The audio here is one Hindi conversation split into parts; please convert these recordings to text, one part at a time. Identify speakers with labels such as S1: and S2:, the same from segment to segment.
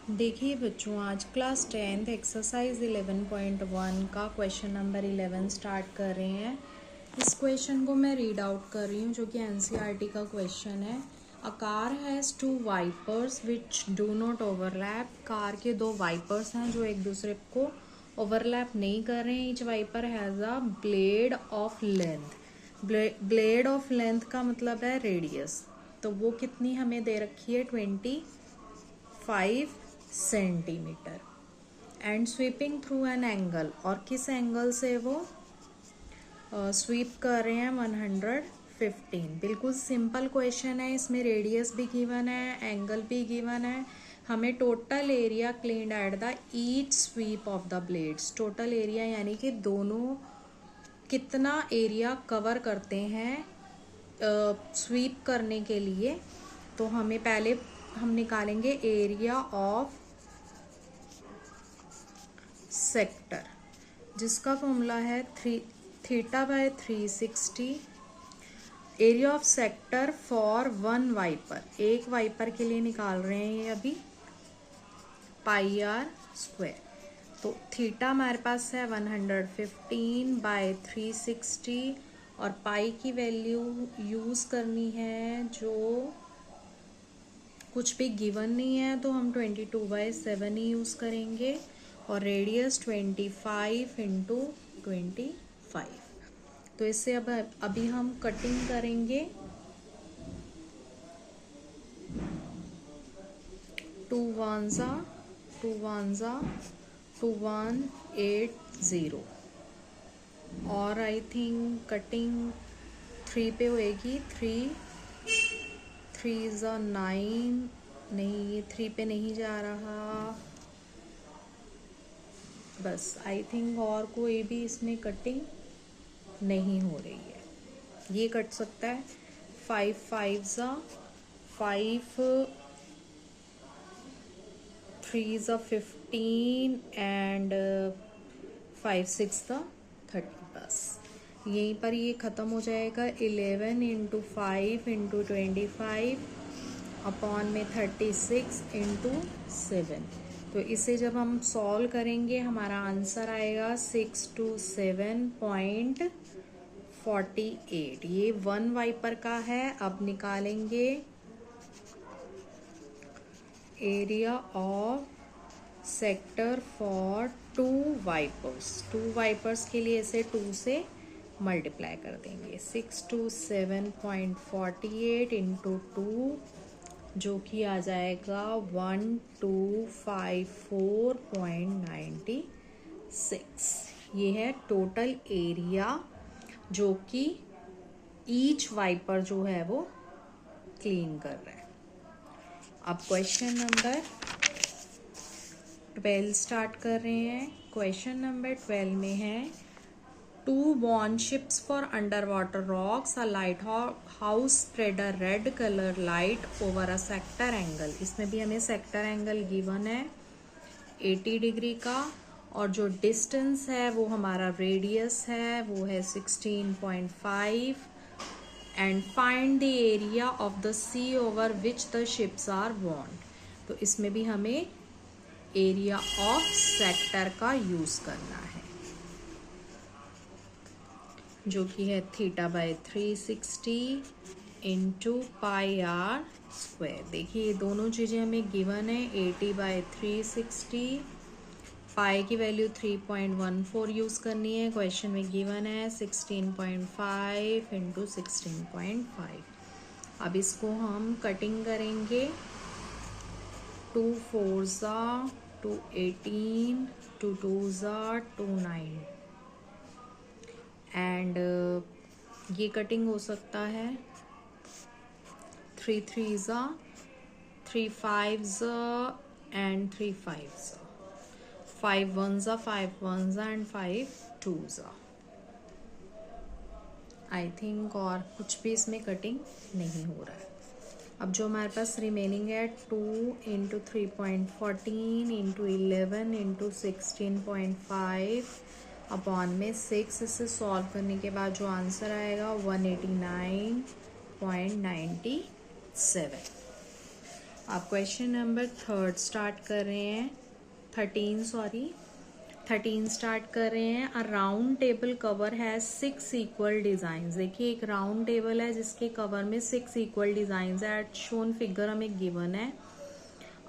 S1: देखिए बच्चों, आज क्लास 10th एक्सरसाइज 11.1 का क्वेश्चन नंबर 11 स्टार्ट कर रहे हैं। इस क्वेश्चन को मैं रीड आउट कर रही हूँ जो कि एनसीईआरटी का क्वेश्चन है। A car has two wipers which do not overlap. Car के दो वाइपर्स हैं जो एक दूसरे को ओवरलैप नहीं कर रहे हैं। Each wiper has a blade of length. Blade of length का मतलब है रेडियस। तो वो कितनी हमें दे रखी है, 25 centimetre. And sweeping through an angle, और किस एंगल से वो स्वीप कर रहे हैं, 115। बिल्कुल सिंपल क्वेश्चन है। इसमें रेडियस भी गिवन है, एंगल भी गिवन है। हमें total area cleaned at the each sweep of the blades. Total area यानी कि दोनों कितना एरिया कवर करते हैं स्वीप करने के लिए। तो हमें पहले हम निकालेंगे एरिया ऑफ सेक्टर, जिसका फॉर्मूला है theta by 360। Area of sector for one wiper, एक वाइपर के लिए निकाल रहे हैं ये अभी, पाई आर स्क्वायर। तो थीटा हमारे पास है 115 बाय 360, और पाई की वैल्यू यूज़ करनी है जो कुछ भी गिवन नहीं है, तो हम 22/7 ही यूज़ करेंगे। और रेडियस 25 इंटू 25। तो इससे अब अभी हम कटिंग करेंगे। 2 1 2180। और आई थिंक कटिंग 3 पे होएगी। 3 9। नहीं, ये 3 पे नहीं जा रहा। बस आई थिंक और कोई भी इसमें कटिंग नहीं हो रही है। ये कट सकता है। 5 5 5 3 15 एंड 5 6 30। बस यहीं पर ये ख़त्म हो जाएगा। 11 इंटू 5 इंटू 25 अपॉन में 36 इंटू 7। तो इसे जब हम सॉल्व करेंगे हमारा आंसर आएगा 627.48। ये वन वाइपर का है। अब निकालेंगे area of sector for 2 wipers. 2 wipers के लिए इसे 2 से मल्टीप्लाई कर देंगे। 627.48 इंटू 2, जो कि आ जाएगा 1254.96। ये है टोटल एरिया जो कि ईच वाइपर जो है वो क्लीन कर रहा है। अब क्वेश्चन नंबर 12 स्टार्ट कर रहे हैं। क्वेश्चन नंबर 12 में है 2 born ships for under water rocks. A light house spread a red colour light over a sector angle. इसमें भी हमें सेक्टर एंगल गिवन है 80 डिग्री का, और जो डिस्टेंस है वो हमारा रेडियस है, वो है 16.5। And find the area of the sea over which the ships are born. तो इसमें भी हमें एरिया ऑफ सेक्टर का यूज़ करना है, जो कि है theta by 360 into pi r square. देखिए ये दोनों चीज़ें हमें गिवन है। 80 बाय 360, पाई की वैल्यू 3.14 यूज़ करनी है। क्वेश्चन में गिवन है 16.5 इंटू 16.5। अब इसको हम कटिंग करेंगे। 2 4 2 18, 2 2 2 9। एंड ये कटिंग हो सकता है 3 3 3 5 एंड 3 5 5 1 5 1 एंड 5 2। आई थिंक और कुछ भी इसमें कटिंग नहीं हो रहा है। अब जो हमारे पास रिमेनिंग है 2 इंटू 3.14 इंटू 11 इंटू 16.5 अपॉन में 6। इसे सॉल्व करने के बाद जो आंसर आएगा 189.97। आप क्वेश्चन नंबर 3 स्टार्ट कर रहे हैं, 13 स्टार्ट कर रहे हैं। अ round table cover has 6 equal design. देखिए एक राउंड टेबल है जिसके कवर में 6 इक्वल डिजाइन है। एट शोन फिगर हमें गिवन है।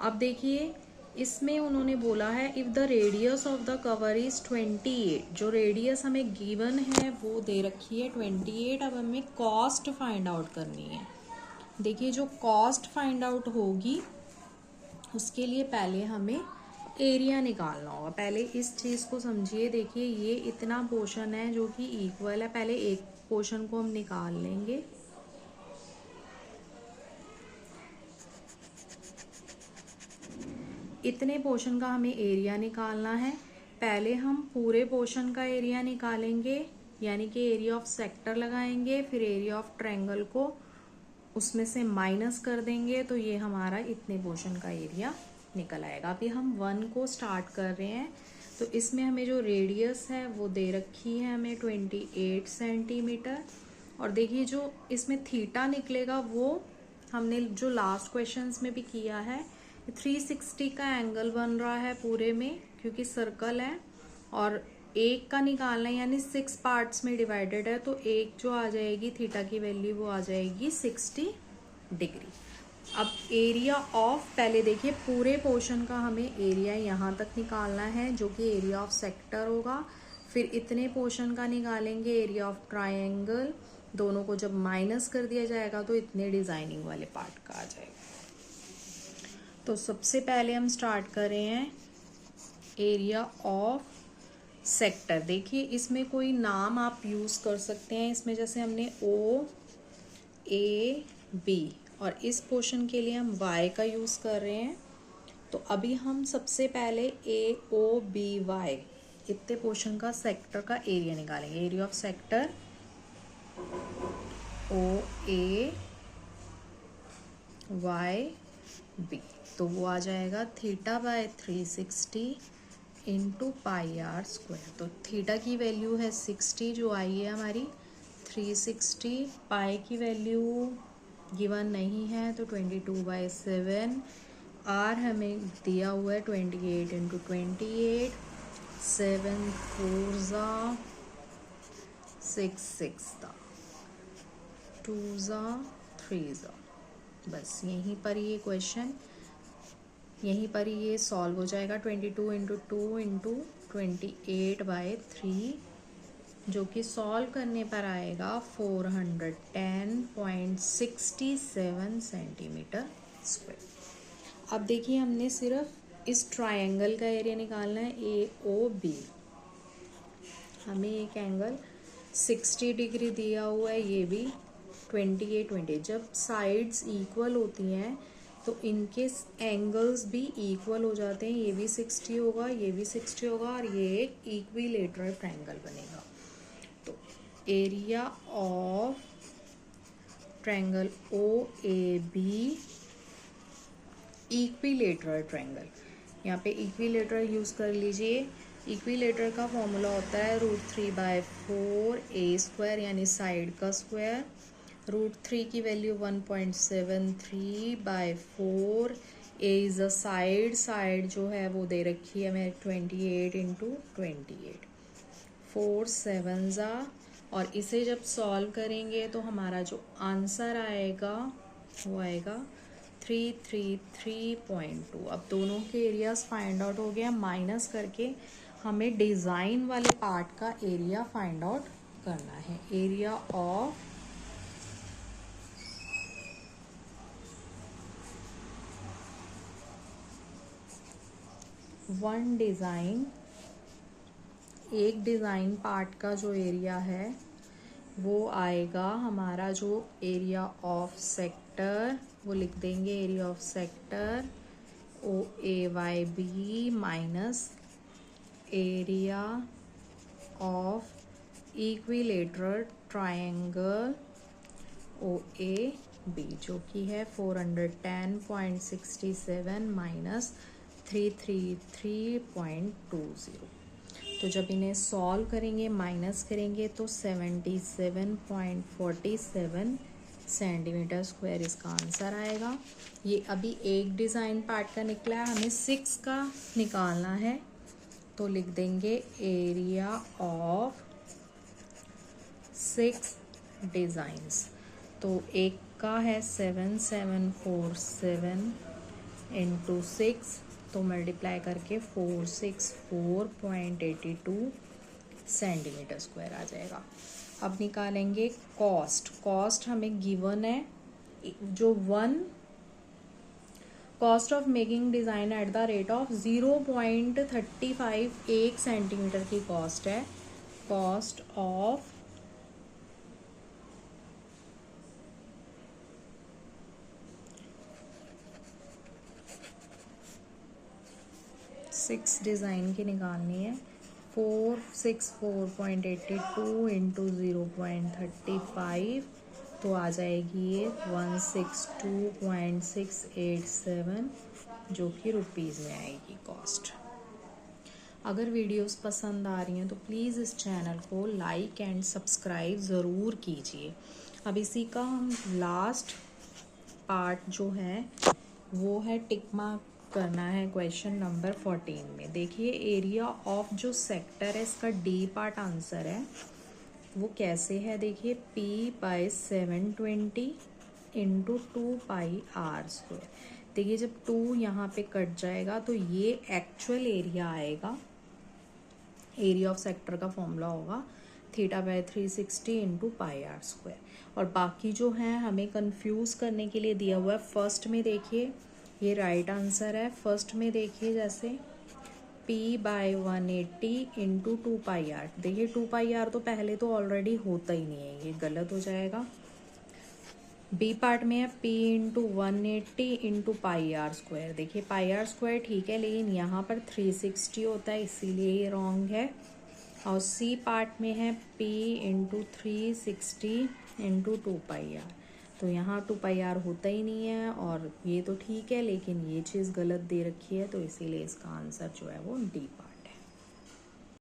S1: अब देखिए इसमें उन्होंने बोला है if the radius of the cover is 28, जो रेडियस हमें गिवन है वो दे रखी है 28। अब हमें कॉस्ट फाइंड आउट करनी है। देखिए जो कॉस्ट फाइंड आउट होगी उसके लिए पहले हमें एरिया निकालना होगा। पहले इस चीज़ को समझिए। देखिए ये इतना पोर्शन है जो कि इक्वल है। पहले एक पोर्शन को हम निकाल लेंगे। इतने पोर्शन का हमें एरिया निकालना है। पहले हम पूरे पोर्शन का एरिया निकालेंगे, यानी कि एरिया ऑफ सेक्टर लगाएंगे, फिर एरिया ऑफ ट्रायंगल को उसमें से माइनस कर देंगे, तो ये हमारा इतने पोर्शन का एरिया निकल आएगा। अभी हम 1 को स्टार्ट कर रहे हैं, तो इसमें हमें जो रेडियस है वो दे रखी है हमें 28 सेंटीमीटर। और देखिए जो इसमें थीटा निकलेगा वो हमने जो लास्ट क्वेश्चंस में भी किया है। 360 का एंगल बन रहा है पूरे में, क्योंकि सर्कल है और एक का निकालना है, यानी 6 पार्ट्स में डिवाइडेड है, तो एक जो आ जाएगी थीटा की वैल्यू वो आ जाएगी 60 डिग्री। अब एरिया ऑफ, पहले देखिए पूरे पोर्शन का हमें एरिया यहाँ तक निकालना है जो कि एरिया ऑफ सेक्टर होगा। फिर इतने पोर्शन का निकालेंगे एरिया ऑफ ट्रायंगल। दोनों को जब माइनस कर दिया जाएगा तो इतने डिजाइनिंग वाले पार्ट का आ जाएगा। तो सबसे पहले हम स्टार्ट कर रहे हैं एरिया ऑफ सेक्टर। देखिए इसमें कोई नाम आप यूज़ कर सकते हैं। इसमें जैसे हमने OAB और इस पोर्शन के लिए हम Y का यूज़ कर रहे हैं। तो अभी हम सबसे पहले AOBY इतने पोर्शन का सेक्टर का एरिया निकालेंगे। एरिया ऑफ सेक्टर OAYB, तो वो आ जाएगा θ/360 इंटू πr²। तो थीटा की वैल्यू है 60 जो आई है हमारी 360। पाई की वैल्यू गिवन नहीं है तो 22/7। आर हमें दिया हुआ है 28 इंटू 28। 7 4 6 2 3। बस यहीं पर ये क्वेश्चन, यहीं पर ये सॉल्व हो जाएगा। 22 इंटू 2 इंटू 28/3, जो कि सॉल्व करने पर आएगा 410.67 सेंटीमीटर स्क्वायर। अब देखिए हमने सिर्फ इस ट्रायंगल का एरिया निकालना है AOB। हमें एक एंगल 60 डिग्री दिया हुआ है, ये भी 28। जब साइड्स इक्वल होती हैं तो इनके एंगल्स भी इक्वल हो जाते हैं। ये भी 60 होगा, ये भी 60 होगा और ये एक इक्विलेटरल ट्रायंगल बनेगा। तो area of triangle OAB equilateral triangle, यहाँ पे इक्विलेटरल यूज़ कर लीजिए। इक्विलेटर का फॉर्मूला होता है √3/4 A², यानी साइड का स्क्वायर। √3 की value 1.73/4। A is a side, side जो है वो दे रखी है हमें 28 इंटू 28। 4 7 और इसे जब सॉल्व करेंगे तो हमारा जो आंसर आएगा वो आएगा 333.2। अब दोनों के एरियाज फाइंड आउट हो गया। माइनस करके हमें डिज़ाइन वाले पार्ट का एरिया फाइंड आउट करना है। एरिया ऑफ वन डिज़ाइन, एक डिज़ाइन पार्ट का जो एरिया है वो आएगा हमारा जो एरिया ऑफ सेक्टर, वो लिख देंगे area of sector OAYB minus area of equilateral triangle OAB, जो कि है 410.67 माइनस 333.20। तो जब इन्हें सॉल्व करेंगे, माइनस करेंगे तो 77.47 सेंटीमीटर स्क्वायर इसका आंसर आएगा। ये अभी एक डिज़ाइन पार्ट का निकला है, हमें 6 का निकालना है, तो लिख देंगे एरिया ऑफ 6 डिज़ाइंस। तो एक का है 7747 इंटू 6, तो मल्टीप्लाई करके 464.82 सेंटीमीटर स्क्वायर आ जाएगा। अब निकालेंगे कॉस्ट। कॉस्ट हमें गिवन है, जो cost of making design at the rate of 0.35 1 centimetre की कॉस्ट है। कॉस्ट ऑफ सिक्स डिज़ाइन की निकालनी है। 464.82 इंटू 0.35, तो आ जाएगी ये 162.687, जो कि रुपीज़ में आएगी कॉस्ट। अगर वीडियोस पसंद आ रही हैं तो प्लीज़ इस चैनल को लाइक एंड सब्सक्राइब ज़रूर कीजिए। अब इसी का हम लास्ट पार्ट जो है वो है टिक मार्क करना है क्वेश्चन नंबर 14 में। देखिए एरिया ऑफ जो सेक्टर है इसका डी पार्ट आंसर है, वो कैसे है देखिए, P/720 इंटू 2πr²। देखिए जब 2 यहाँ पे कट जाएगा तो ये एक्चुअल एरिया आएगा। एरिया ऑफ सेक्टर का फॉर्मूला होगा θ/360 इंटू πr²। और बाकी जो है हमें कंफ्यूज करने के लिए दिया हुआ है। फर्स्ट में देखिए ये राइट आंसर है। फर्स्ट में देखिए जैसे P/180 इंटू 2πr, देखिए 2πr तो पहले तो ऑलरेडी होता ही नहीं है, ये गलत हो जाएगा। बी पार्ट में है P इंटू 180 इंटू πr²। देखिए πr² ठीक है, लेकिन यहाँ पर 360 होता है इसीलिए ये रॉन्ग है। और सी पार्ट में है P इंटू 360 इंटू 2πr, तो यहाँ 2πr होता ही नहीं है, और ये तो ठीक है लेकिन ये चीज़ गलत दे रखी है, तो इसीलिए इसका आंसर जो है वो डी पार्ट।